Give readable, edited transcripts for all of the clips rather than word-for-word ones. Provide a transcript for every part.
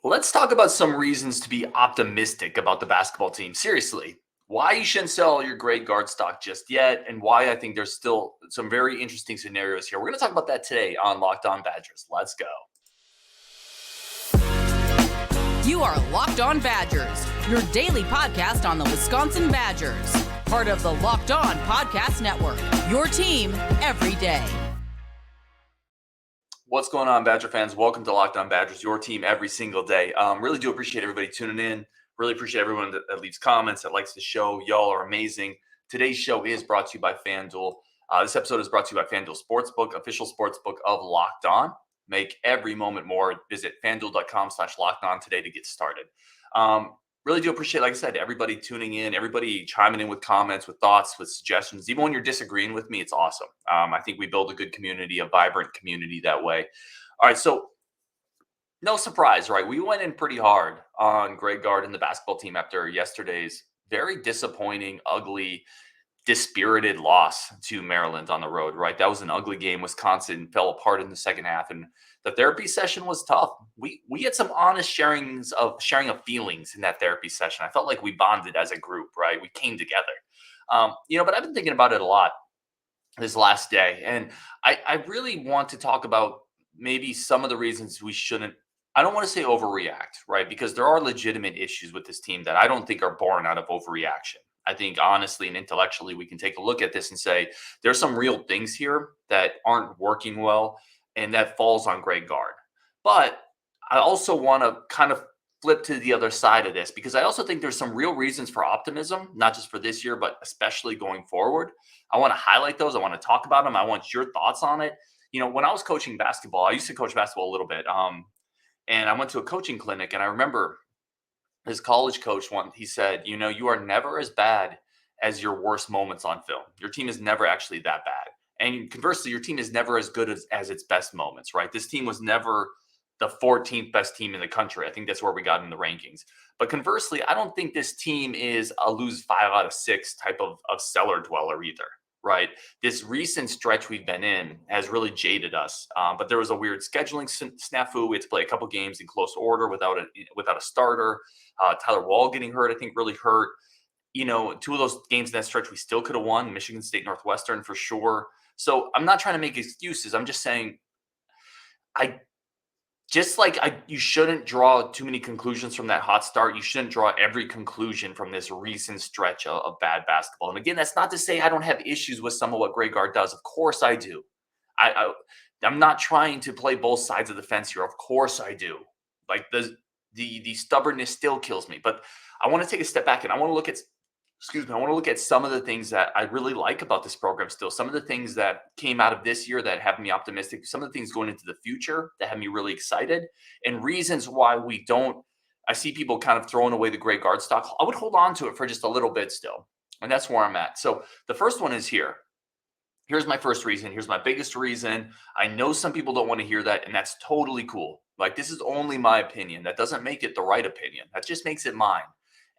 Let's talk about some reasons to be optimistic about the basketball team. Seriously, why you shouldn't sell your Greg Gard stock just yet, and why I think there's still some very interesting scenarios here. We're going to talk about that today on Locked On Badgers. Let's go. You are Locked On Badgers, your daily podcast on the Wisconsin Badgers. Part of the Locked On Podcast Network, your team every day. What's going on, Badger fans? Welcome to Locked On Badgers, your team every single day. Really do appreciate everybody tuning in. Really appreciate everyone that leaves comments, that likes the show. Y'all are amazing. Today's show is brought to you by FanDuel. This episode is brought to you by FanDuel Sportsbook, official sportsbook of Locked On. Make every moment more. Visit FanDuel.com/LockedOn today to get started. Really do appreciate, like I said, everybody tuning in, everybody chiming in with comments, with thoughts, with suggestions. Even when you're disagreeing with me, it's awesome. I think we build a good community, a vibrant community that way. All right, so no surprise, right? We went in pretty hard on Greg Gard and the basketball team after yesterday's very disappointing, ugly, dispirited loss to Maryland on the road, right? That was an ugly game. Wisconsin fell apart in the second half, and the therapy session was tough. We had some honest sharing of feelings in that therapy session. I felt like we bonded as a group, right? We came together. But I've been thinking about it a lot this last day, and I really want to talk about maybe some of the reasons we shouldn't. I don't want to say overreact, right? Because there are legitimate issues with this team that I don't think are born out of overreaction. I think honestly and intellectually, we can take a look at this and say there's some real things here that aren't working well, and that falls on Greg Gard. But I also want to kind of flip to the other side of this because I also think there's some real reasons for optimism, not just for this year, but especially going forward. I want to highlight those. I want to talk about them. I want your thoughts on it. When I was coaching basketball, I used to coach basketball a little bit. And I went to a coaching clinic, and I remember his college coach he said, you are never as bad as your worst moments on film. Your team is never actually that bad. And conversely, your team is never as good as its best moments, right? This team was never the 14th best team in the country. I think that's where we got in the rankings. But conversely, I don't think this team is a lose 5 out of 6 type of cellar dweller either, right? This recent stretch we've been in has really jaded us. But there was a weird scheduling snafu. We had to play a couple games in close order without a starter. Tyler Wall getting hurt, I think, really hurt. 2 of those games in that stretch we still could have won. Michigan State, Northwestern for sure. So I'm not trying to make excuses. I'm just saying, you shouldn't draw too many conclusions from that hot start. You shouldn't draw every conclusion from this recent stretch of bad basketball. And again, that's not to say I don't have issues with some of what Greg Gard does. Of course I do. I'm not trying to play both sides of the fence here. Of course I do. Like the stubbornness still kills me. But I want to take a step back and I want to look at some of the things that I really like about this program still. Some of the things that came out of this year that have me optimistic. Some of the things going into the future that have me really excited. And reasons why we don't. I see people kind of throwing away the Greg Gard stock. I would hold on to it for just a little bit still. And that's where I'm at. So the first one is here. Here's my first reason. Here's my biggest reason. I know some people don't want to hear that, and that's totally cool. Like, this is only my opinion. That doesn't make it the right opinion. That just makes it mine.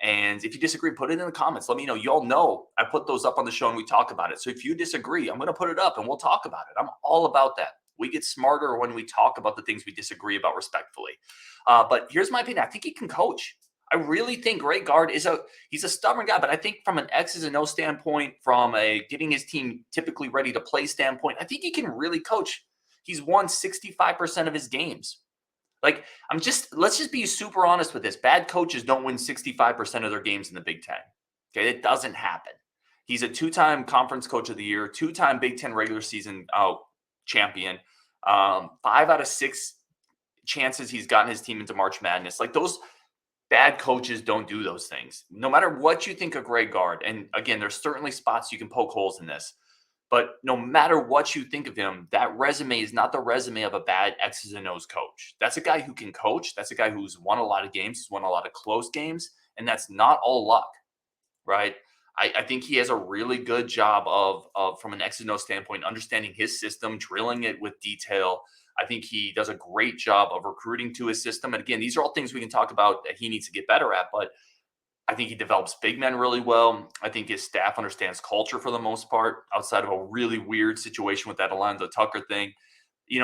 And if you disagree, put it in the comments. Let me know. Y'all know I put those up on the show and we talk about it. So if you disagree, I'm going to put it up and we'll talk about it. I'm all about that. We get smarter when we talk about the things we disagree about respectfully. But here's my opinion. I think he can coach. I really think Greg Gard he's a stubborn guy, but I think from an X's and O's standpoint, from a getting his team typically ready to play standpoint, I think he can really coach. He's won 65% of his games. Like, let's just be super honest with this. Bad coaches don't win 65% of their games in the Big Ten. Okay, it doesn't happen. He's a 2-time conference coach of the year, 2-time Big Ten regular season champion. 5 out of 6 chances he's gotten his team into March Madness. Like, those bad coaches don't do those things. No matter what you think of Greg Gard, and again, there's certainly spots you can poke holes in this, but no matter what you think of him, that resume is not the resume of a bad X's and O's coach. That's a guy who can coach. That's a guy who's won a lot of games, who's won a lot of close games, and that's not all luck, right? I think he has a really good job of from an X's and O's standpoint, understanding his system, drilling it with detail. I think he does a great job of recruiting to his system. And again, these are all things we can talk about that he needs to get better at, but I think he develops big men really well. I think his staff understands culture for the most part, outside of a really weird situation with that Alonzo Tucker thing.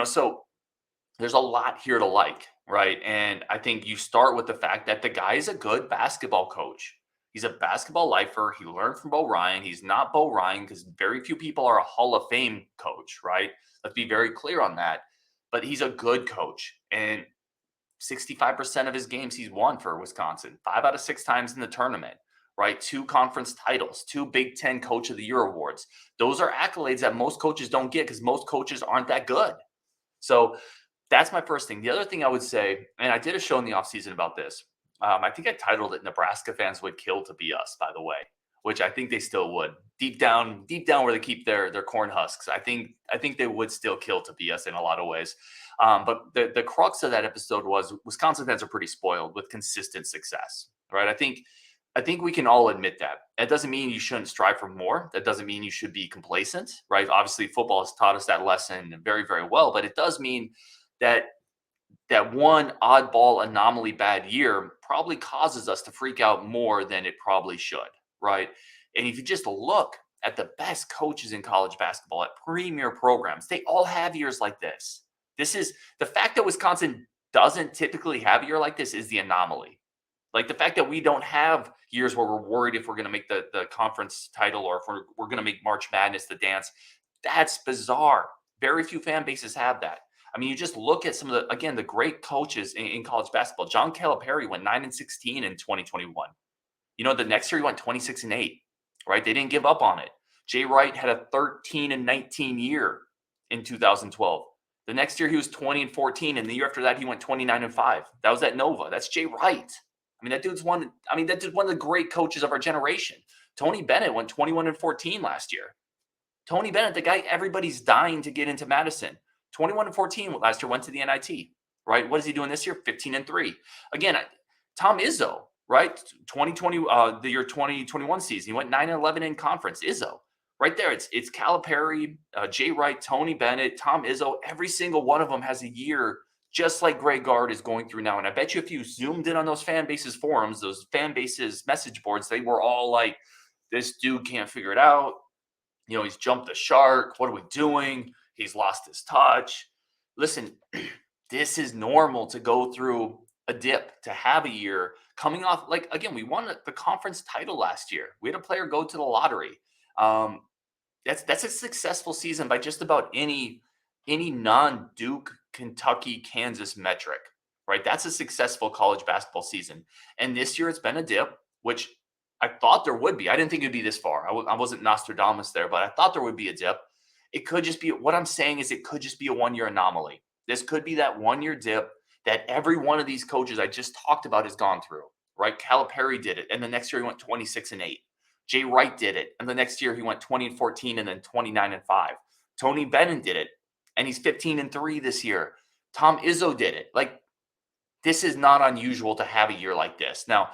So there's a lot here to like, right? And I think you start with the fact that the guy is a good basketball coach. He's a basketball lifer. He learned from Bo Ryan. He's not Bo Ryan because very few people are a Hall of Fame coach, right? Let's be very clear on that. But he's a good coach. And 65% of his games he's won for Wisconsin, 5 out of 6 times in the tournament, right? 2 conference titles, 2 Big 10 Coach of the Year awards. Those are accolades that most coaches don't get because most coaches aren't that good. So that's my first thing. The other thing I would say, and I did a show in the offseason about this. I think I titled it "Nebraska Fans Would Kill to Be Us," by the way, which I think they still would. Deep down where they keep their corn husks, I think they would still kill to be us in a lot of ways. But the crux of that episode was Wisconsin fans are pretty spoiled with consistent success, right? I think we can all admit that. That doesn't mean you shouldn't strive for more. That doesn't mean you should be complacent, right? Obviously, football has taught us that lesson very, very well, but it does mean that one oddball anomaly bad year probably causes us to freak out more than it probably should, right? And if you just look at the best coaches in college basketball at premier programs, they all have years like this. This is the fact that Wisconsin doesn't typically have a year like this is the anomaly. Like the fact that we don't have years where we're worried if we're going to make the conference title or if we're going to make March Madness the dance, that's bizarre. Very few fan bases have that. I mean, you just look at some of the great coaches in college basketball. John Calipari went 9-16 in 2021. The next year he went 26-8, right? They didn't give up on it. Jay Wright had a 13-19 year in 2012. The next year he was 20-14, and the year after that he went 29-5. That was at Nova. That's Jay Wright. I mean, that dude's one. I mean, that dude's one of the great coaches of our generation. Tony Bennett went 21-14 last year. Tony Bennett, the guy everybody's dying to get into Madison. 21-14 last year, went to the NIT, right? What is he doing this year? 15-3. Again, Tom Izzo, right? 2020, the year 2021 season, he went 9-11 in conference. Izzo, right there. It's Calipari, Jay Wright, Tony Bennett, Tom Izzo. Every single one of them has a year just like Greg Gard is going through now. And I bet you if you zoomed in on those fan bases forums, those fan bases message boards, they were all like, this dude can't figure it out. He's jumped the shark. What are we doing? He's lost his touch. Listen, this is normal to go through a dip, to have a year coming off. Like, again, we won the conference title last year. We had a player go to the lottery. That's a successful season by just about any non-Duke, Kentucky, Kansas metric, right? That's a successful college basketball season. And this year it's been a dip, which I thought there would be. I didn't think it'd be this far. I wasn't Nostradamus there, but I thought there would be a dip. It could just be, what I'm saying is it could just be a one-year anomaly. This could be that one-year dip that every one of these coaches I just talked about has gone through, right? Calipari did it, and the next year he went 26-8. Jay Wright did it, and the next year he went 20-14 and then 29-5. Tony Bennett did it, and he's 15-3 this year. Tom Izzo did it. Like, this is not unusual to have a year like this. Now,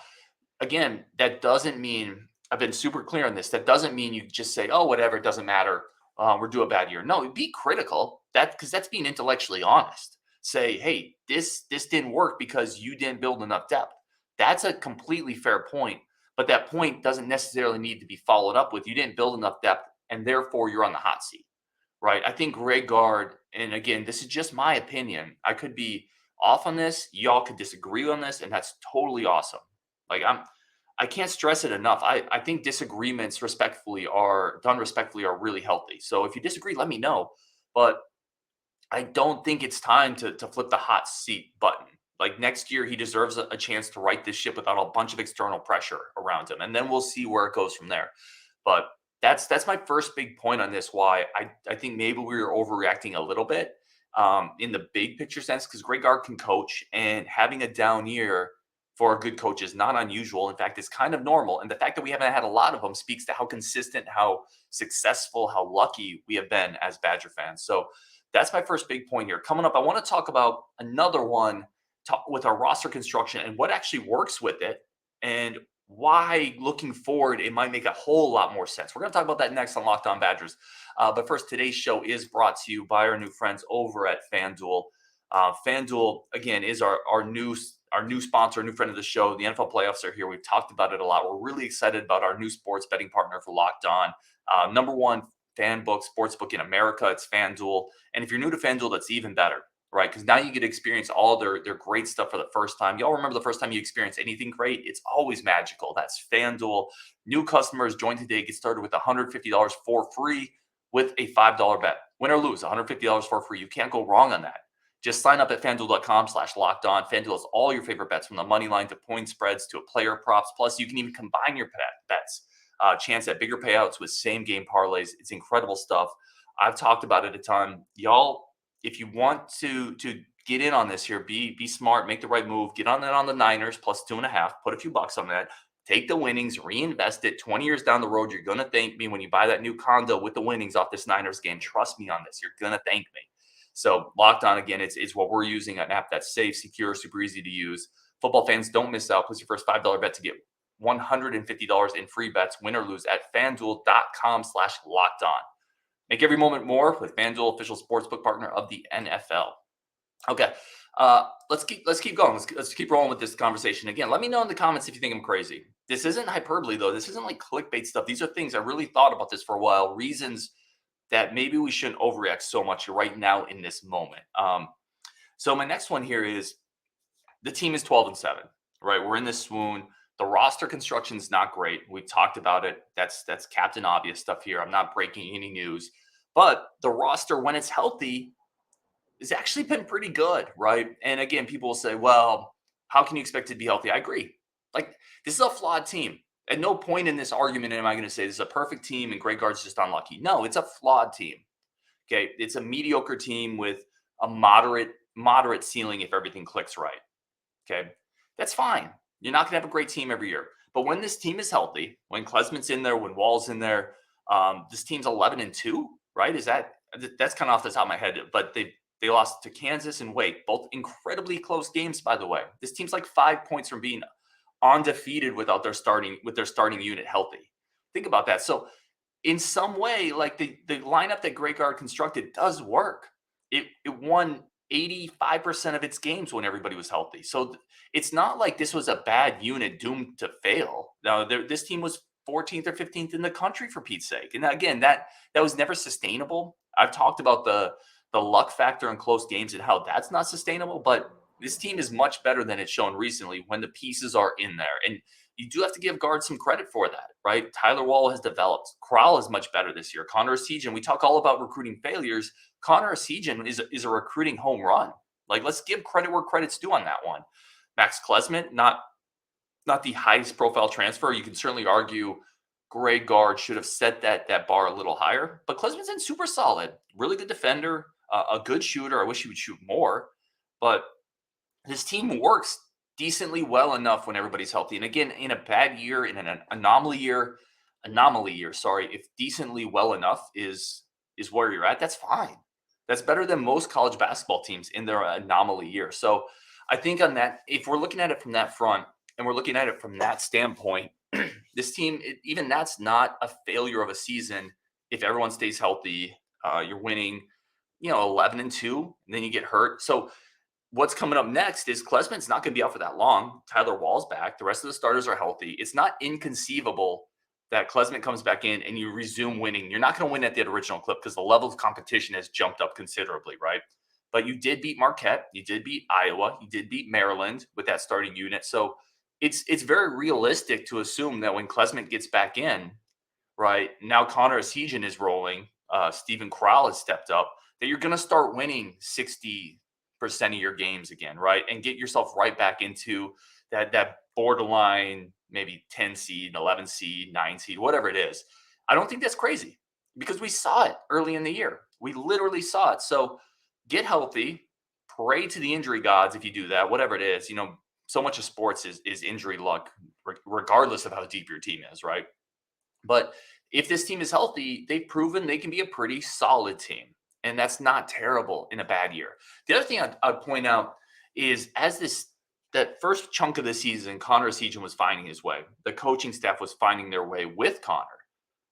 again, that doesn't mean, I've been super clear on this, that doesn't mean you just say, oh, whatever, it doesn't matter. We're due a bad year. No, be critical, because that's being intellectually honest. Say, hey, this didn't work because you didn't build enough depth. That's a completely fair point, but that point doesn't necessarily need to be followed up with you didn't build enough depth, and therefore you're on the hot seat, right? I think Greg Gard, and again, this is just my opinion. I could be off on this. Y'all could disagree on this, and that's totally awesome. Like, I can't stress it enough. I think disagreements respectfully are really healthy. So if you disagree, let me know. But I don't think it's time to flip the hot seat button. Like, next year, he deserves a chance to right this ship without a bunch of external pressure around him. And then we'll see where it goes from there. But that's my first big point on this, why I think maybe we were overreacting a little bit in the big picture sense, because Greg Gard can coach, and having a down year for a good coach is not unusual. In fact, it's kind of normal. And the fact that we haven't had a lot of them speaks to how consistent, how successful, how lucky we have been as Badger fans. So that's my first big point here. Coming up, I want to talk about another one with our roster construction and what actually works with it, and why looking forward it might make a whole lot more sense. We're going to talk about that next on Locked On Badgers. But first, today's show is brought to you by our new friends over at FanDuel. FanDuel, again, is our new sponsor, new friend of the show. The NFL playoffs are here. We've talked about it a lot. We're really excited about our new sports betting partner for Locked On. Number one fan book, sports book in America. It's FanDuel. And if you're new to FanDuel, that's even better. right? Because now you get to experience all their great stuff for the first time. Y'all remember the first time you experience anything great? It's always magical. That's FanDuel. New customers join today. Get started with $150 for free with a $5 bet. Win or lose, $150 for free. You can't go wrong on that. Just sign up at FanDuel.com/lockedon. FanDuel has all your favorite bets, from the money line to point spreads to player props. Plus, you can even combine your bets. Chance at bigger payouts with same game parlays. It's incredible stuff. I've talked about it a ton. Y'all, if you want to get in on this here, be smart, make the right move. Get on it on the Niners plus 2.5. Put a few bucks on that. Take the winnings, reinvest it. 20 years down the road, you're going to thank me when you buy that new condo with the winnings off this Niners game. Trust me on this. You're going to thank me. So Locked On, again, it's what we're using, an app that's safe, secure, super easy to use. Football fans, don't miss out. Place your first $5 bet to get $150 in free bets, win or lose, at FanDuel.com/lockedon. Make every moment more with FanDuel, official sportsbook partner of the NFL. Okay, let's keep going. Let's keep rolling with this conversation. Again, let me know in the comments if you think I'm crazy. This isn't hyperbole, though. This isn't like clickbait stuff. These are things I really thought about this for a while. Reasons that maybe we shouldn't overreact so much right now in this moment. So my next one here is the team is 12-7, right? We're in this swoon. The roster construction is not great. We've talked about it. That's Captain Obvious stuff here. I'm not breaking any news. But the roster, when it's healthy, has actually been pretty good, right? And again, people will say, well, how can you expect it to be healthy? I agree. Like, this is a flawed team. At no point in this argument am I going to say this is a perfect team and Greg Gard's just unlucky. No, it's a flawed team. Okay, it's a mediocre team with a moderate ceiling if everything clicks right. Okay, that's fine. You're not going to have a great team every year. But when this team is healthy, when Klesman's in there, when Wall's in there, this team's 11-2, right? That's kind of off the top of my head, but they lost to Kansas and Wake, both incredibly close games, by the way. This team's like 5 points from being undefeated without their starting unit healthy. Think about that. So in some way, like the lineup that Greg Gard constructed does work. It won 85% of its games when everybody was healthy. So it's not like this was a bad unit doomed to fail. Now, this team was 14th or 15th in the country, for Pete's sake. And again, that was never sustainable. I've talked about the luck factor in close games and how that's not sustainable, but this team is much better than it's shown recently when the pieces are in there. And you do have to give Gard some credit for that, right? Tyler Wall has developed. Corral is much better this year. Connor Essegian, we talk all about recruiting failures. Connor Essegian is a recruiting home run. Like, let's give credit where credit's due on that one. Max Klesman, not the highest profile transfer. You can certainly argue Greg Gard should have set that bar a little higher. But Klesman's been super solid. Really good defender, a good shooter. I wish he would shoot more. But this team works decently well enough when everybody's healthy. And again, in a bad year, in an anomaly year, if decently well enough is where you're at, that's fine. That's better than most college basketball teams in their anomaly year. So I think on that, if we're looking at it from that front and we're looking at it from that standpoint, this team, even that's not a failure of a season. If everyone stays healthy, you're winning, 11-2, and then you get hurt. So what's coming up next is Klesman's not going to be out for that long. Tyler Wall's back. The rest of the starters are healthy. It's not inconceivable that Klesman comes back in and you resume winning. You're not going to win at the original clip because the level of competition has jumped up considerably, right? But you did beat Marquette. You did beat Iowa. You did beat Maryland with that starting unit. So it's very realistic to assume that when Klesman gets back in, right, now Connor Essegian is rolling. Stephen Corral has stepped up, that you're going to start winning 60% of your games again, right? And get yourself right back into that borderline, maybe 10 seed, 11 seed, 9 seed, whatever it is. I don't think that's crazy because we saw it early in the year. We literally saw it. So get healthy, pray to the injury gods if you do that, whatever it is. So much of sports is injury luck, regardless of how deep your team is, right? But if this team is healthy, they've proven they can be a pretty solid team. And that's not terrible in a bad year. The other thing I'd point out is that first chunk of the season, Connor Essegian was finding his way. The coaching staff was finding their way with Connor,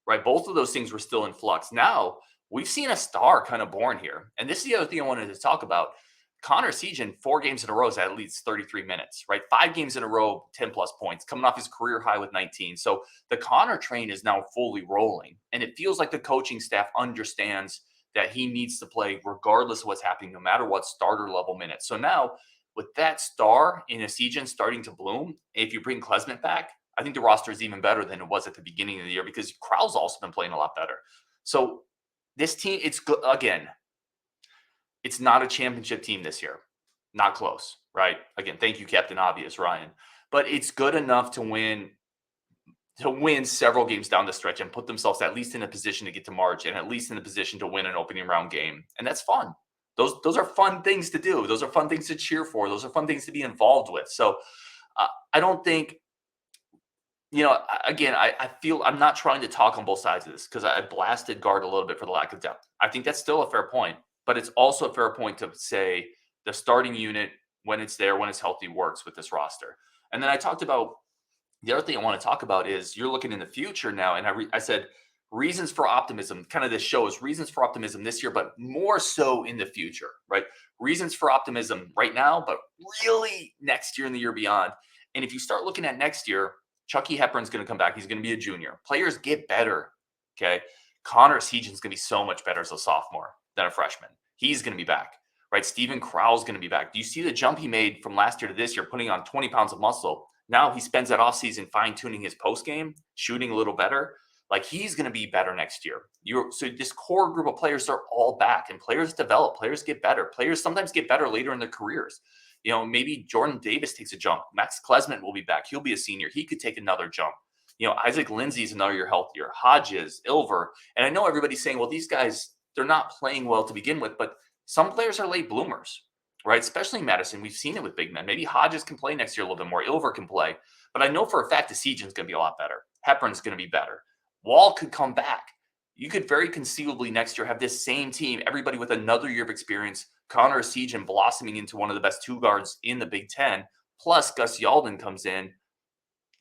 right? Both of those things were still in flux. Now we've seen a star kind of born here. And this is the other thing I wanted to talk about. Connor Essegian, 4 games in a row, is at least 33 minutes, right? 5 games in a row, 10 plus points, coming off his career high with 19. So the Connor train is now fully rolling. And it feels like the coaching staff understands that he needs to play regardless of what's happening, no matter what, starter level minutes. So now with that star in Essegian starting to bloom, if you bring Klesmit back, I think the roster is even better than it was at the beginning of the year because Krau's also been playing a lot better. So this team, it's good. Again, it's not a championship team this year. Not close, right? Again, thank you, Captain Obvious, Ryan. But it's good enough to win several games down the stretch and put themselves at least in a position to get to March and at least in a position to win an opening round game. And that's fun. Those are fun things to do. Those are fun things to cheer for. Those are fun things to be involved with. So I don't think, again, I feel I'm not trying to talk on both sides of this because I blasted Gard a little bit for the lack of depth. I think that's still a fair point, but it's also a fair point to say the starting unit, when it's there, when it's healthy, works with this roster. And then I talked about the other thing I want to talk about is you're looking in the future now. And I said reasons for optimism, kind of this show is reasons for optimism this year, but more so in the future, right? Reasons for optimism right now, but really next year and the year beyond. And if you start looking at next year, Chucky Hepburn's going to come back. He's going to be a junior. Players get better, okay? Connor Essegian is going to be so much better as a sophomore than a freshman. He's going to be back, right? Steven Krau's going to be back. Do you see the jump he made from last year to this year, putting on 20 pounds of muscle? Now he spends that offseason fine-tuning his post game, shooting a little better. Like he's going to be better next year. So this core group of players are all back, and players develop. Players get better. Players sometimes get better later in their careers. Maybe Jordan Davis takes a jump. Max Klesmit will be back. He'll be a senior. He could take another jump. Isaac Lindsey's another year healthier. Hodges, Ilver. And I know everybody's saying, well, these guys, they're not playing well to begin with, but some players are late bloomers. Right, especially Madison. We've seen it with big men. Maybe Hodges can play next year a little bit more. Ilver can play. But I know for a fact Essegian's going to be a lot better. Hepburn's going to be better. Wall could come back. You could very conceivably next year have this same team, everybody with another year of experience, Connor Essegian blossoming into one of the best two guards in the Big Ten, plus Gus Yalden comes in.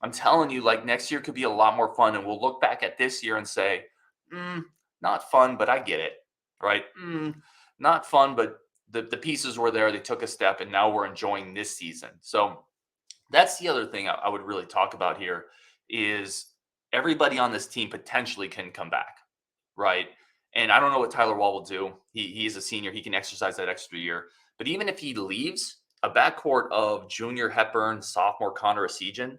I'm telling you, like next year could be a lot more fun. And we'll look back at this year and say, not fun, but I get it. Right? Not fun, but the pieces were there. They took a step, and now we're enjoying this season. So that's the other thing I would really talk about here is everybody on this team potentially can come back, right? And I don't know what Tyler Wall will do. He is a senior. He can exercise that extra year. But even if he leaves, a backcourt of junior Hepburn, sophomore Connor Essegian,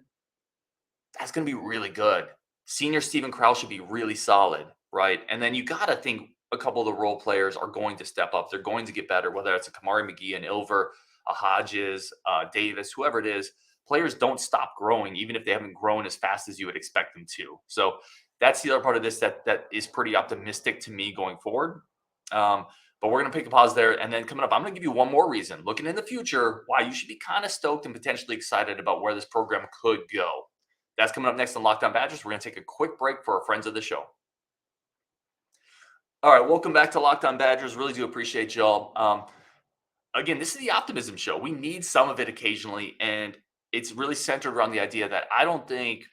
that's going to be really good. Senior Steven Krau should be really solid, right? And then you got to think a couple of the role players are going to step up. They're going to get better, whether it's a Kamari McGee, an Ilver, a Hodges, Davis, whoever it is. Players don't stop growing, even if they haven't grown as fast as you would expect them to. So that's the other part of this that is pretty optimistic to me going forward. But we're going to take a pause there. And then coming up, I'm going to give you one more reason, looking in the future, why you should be kind of stoked and potentially excited about where this program could go. That's coming up next on Locked On Badgers. We're going to take a quick break for our friends of the show. All right, welcome back to Locked On Badgers. Really do appreciate y'all. Again, this is the optimism show. We need some of it occasionally, and it's really centered around the idea that I don't think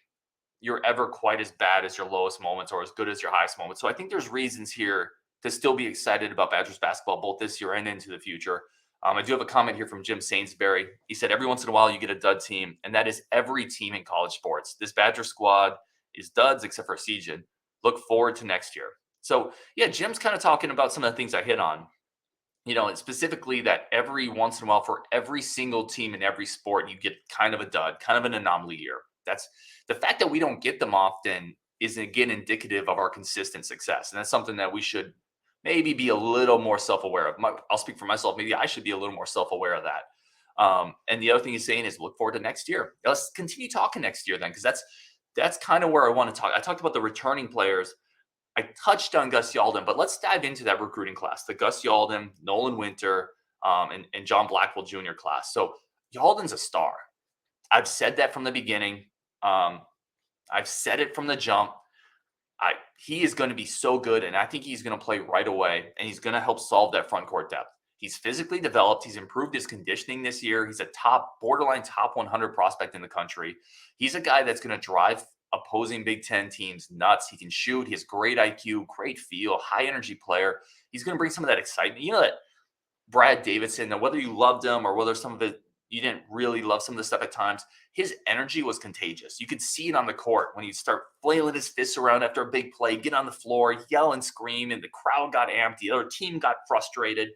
you're ever quite as bad as your lowest moments or as good as your highest moments. So I think there's reasons here to still be excited about Badgers basketball, both this year and into the future. I do have a comment here from Jim Sainsbury. He said, every once in a while you get a dud team, and that is every team in college sports. This Badger squad is duds except for Essegian. Look forward to next year. So, yeah, Jim's kind of talking about some of the things I hit on. Specifically that every once in a while for every single team in every sport, you get kind of a dud, kind of an anomaly year. That's the fact that we don't get them often is, again, indicative of our consistent success. And that's something that we should maybe be a little more self-aware of. I'll speak for myself. Maybe I should be a little more self-aware of that. And the other thing he's saying is look forward to next year. Let's continue talking next year then, because that's kind of where I want to talk. I talked about the returning players. I touched on Gus Yalden, but let's dive into that recruiting class, the Gus Yalden, Nolan Winter, and John Blackwell Jr. class. So Yalden's a star. I've said that from the beginning. I've said it from the jump. He is going to be so good, and I think he's going to play right away, and he's going to help solve that front court depth. He's physically developed. He's improved his conditioning this year. He's a borderline top 100 prospect in the country. He's a guy that's going to drive opposing Big Ten teams nuts. He can shoot. He has great IQ, great feel, high energy player. He's going to bring some of that excitement. That Brad Davidson, now whether you loved him or whether some of it you didn't really love some of the stuff at times. His energy was contagious. You could see it on the court when he'd start flailing his fists around after a big play, get on the floor, yell and scream, and the crowd got amped. The other team got frustrated.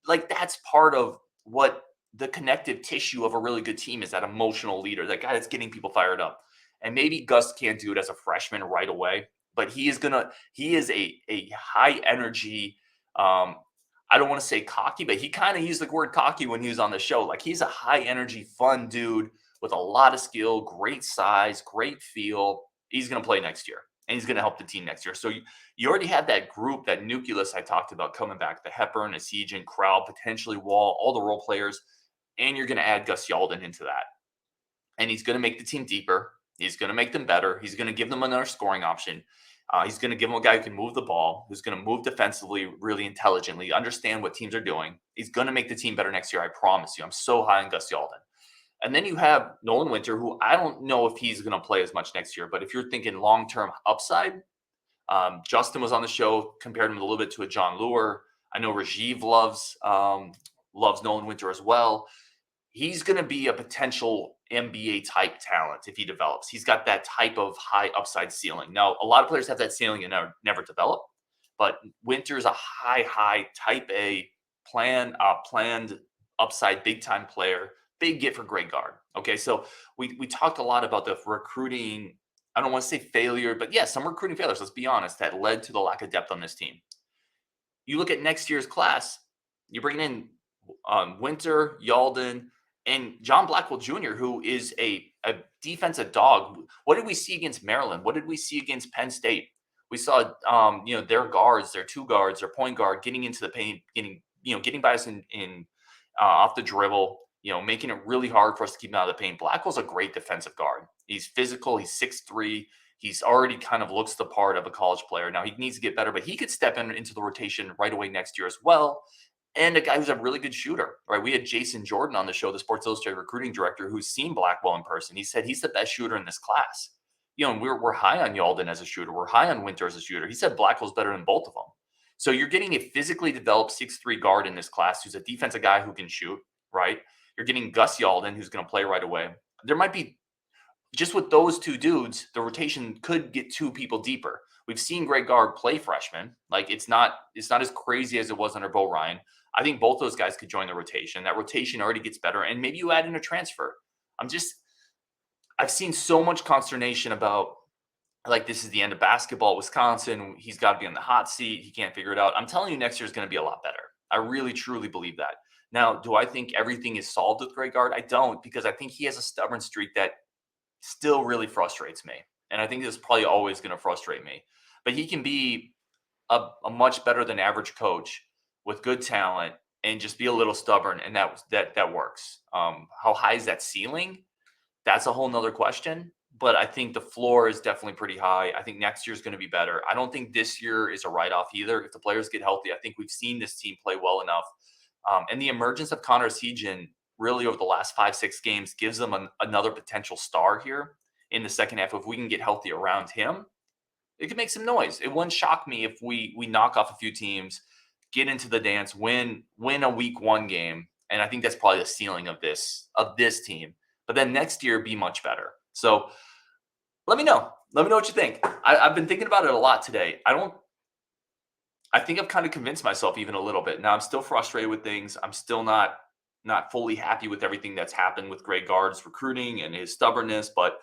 Like that's part of what the connective tissue of a really good team is, that emotional leader, that guy that's getting people fired up. And maybe Gus can't do it as a freshman right away, but he is a high energy, I don't want to say cocky, but he kind of used the word cocky when he was on the show. Like he's a high energy, fun dude with a lot of skill, great size, great feel. He's going to play next year and he's going to help the team next year. So you already have that group, that nucleus I talked about coming back, the Hepburn, Essegian, Crowd, potentially Wall, all the role players. And you're going to add Gus Yalden into that. And he's going to make the team deeper. He's going to make them better. He's going to give them another scoring option. He's going to give them a guy who can move the ball, who's going to move defensively really intelligently, understand what teams are doing. He's going to make the team better next year. I promise you. I'm so high on Gus Yalden. And then you have Nolan Winter, who I don't know if he's going to play as much next year. But if you're thinking long-term upside, Justin was on the show, compared him a little bit to a John Lure. I know Rajiv loves Nolan Winter as well. He's going to be a potential NBA type talent if he develops. He's got that type of high upside ceiling. Now, a lot of players have that ceiling and never develop, but Winter's a high type A planned upside, big time player, big get for Greg Gard. Okay, so we talked a lot about the recruiting. I don't want to say failure, but yeah, some recruiting failures, let's be honest, that led to the lack of depth on this team. You look at next year's class, you bring in Winter, Yalden, and John Blackwell Jr., who is a defensive dog. What did we see against Maryland? What did we see against Penn State? We saw, their guards, their two guards, their point guard getting into the paint, getting by us in off the dribble, making it really hard for us to keep him out of the paint. Blackwell's a great defensive guard. He's physical. He's 6'3". He's already kind of looks the part of a college player. Now he needs to get better, but he could step into the rotation right away next year as well. And a guy who's a really good shooter, right? We had Jason Jordan on the show, the Sports Illustrated recruiting director, who's seen Blackwell in person. He said he's the best shooter in this class. And we're high on Yalden as a shooter. We're high on Winter as a shooter. He said Blackwell's better than both of them. So you're getting a physically developed 6'3" guard in this class who's a defensive guy who can shoot, right? You're getting Gus Yalden, who's going to play right away. There might be, just with those two dudes, the rotation could get two people deeper. We've seen Greg Gard play freshman. Like it's not as crazy as it was under Bo Ryan. I think both those guys could join the rotation. That rotation already gets better. And maybe you add in a transfer. I've seen so much consternation about, like, this is the end of basketball. Wisconsin, he's got to be on the hot seat. He can't figure it out. I'm telling you, next year is going to be a lot better. I really, truly believe that. Now, do I think everything is solved with Greg Gard? I don't, because I think he has a stubborn streak that still really frustrates me. And I think this is probably always going to frustrate me. But he can be a much better than average coach with good talent and just be a little stubborn. And that works. How high is that ceiling? That's a whole nother question. But I think the floor is definitely pretty high. I think next year is going to be better. I don't think this year is a write-off either. If the players get healthy, I think we've seen this team play well enough. And the emergence of Connor Essegian really over the last 5-6 games gives them another potential star here in the second half. If we can get healthy around him, it could make some noise. It wouldn't shock me if we knock off a few teams, get into the dance, win a week 1 game. And I think that's probably the ceiling of this team. But then next year be much better. So let me know. Let me know what you think. I've been thinking about it a lot today. I think I've kind of convinced myself even a little bit. Now I'm still frustrated with things. I'm still not fully happy with everything that's happened with Greg Gard's recruiting and his stubbornness, but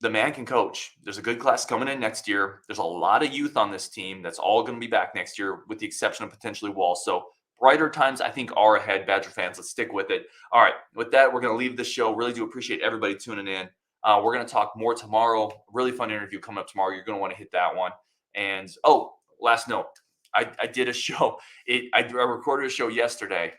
the man can coach. There's a good class coming in next year. There's a lot of youth on this team that's all going to be back next year with the exception of potentially Wall. So brighter times, I think, are ahead, Badger fans. Let's stick with it. All right. With that, we're going to leave this show. Really do appreciate everybody tuning in. We're going to talk more tomorrow. Really fun interview coming up tomorrow. You're going to want to hit that one. And, last note. I did a show. I recorded a show yesterday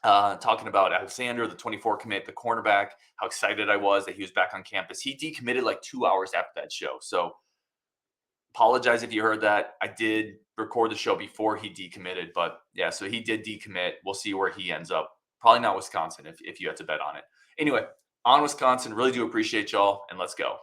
talking about Alexander, the 24 commit, the cornerback, how excited I was that he was back on campus. He decommitted like 2 hours after that show. So apologize if you heard that. I did record the show before he decommitted, but yeah, so he did decommit. We'll see where he ends up. Probably not Wisconsin if you had to bet on it. Anyway, on Wisconsin, really do appreciate y'all, and let's go.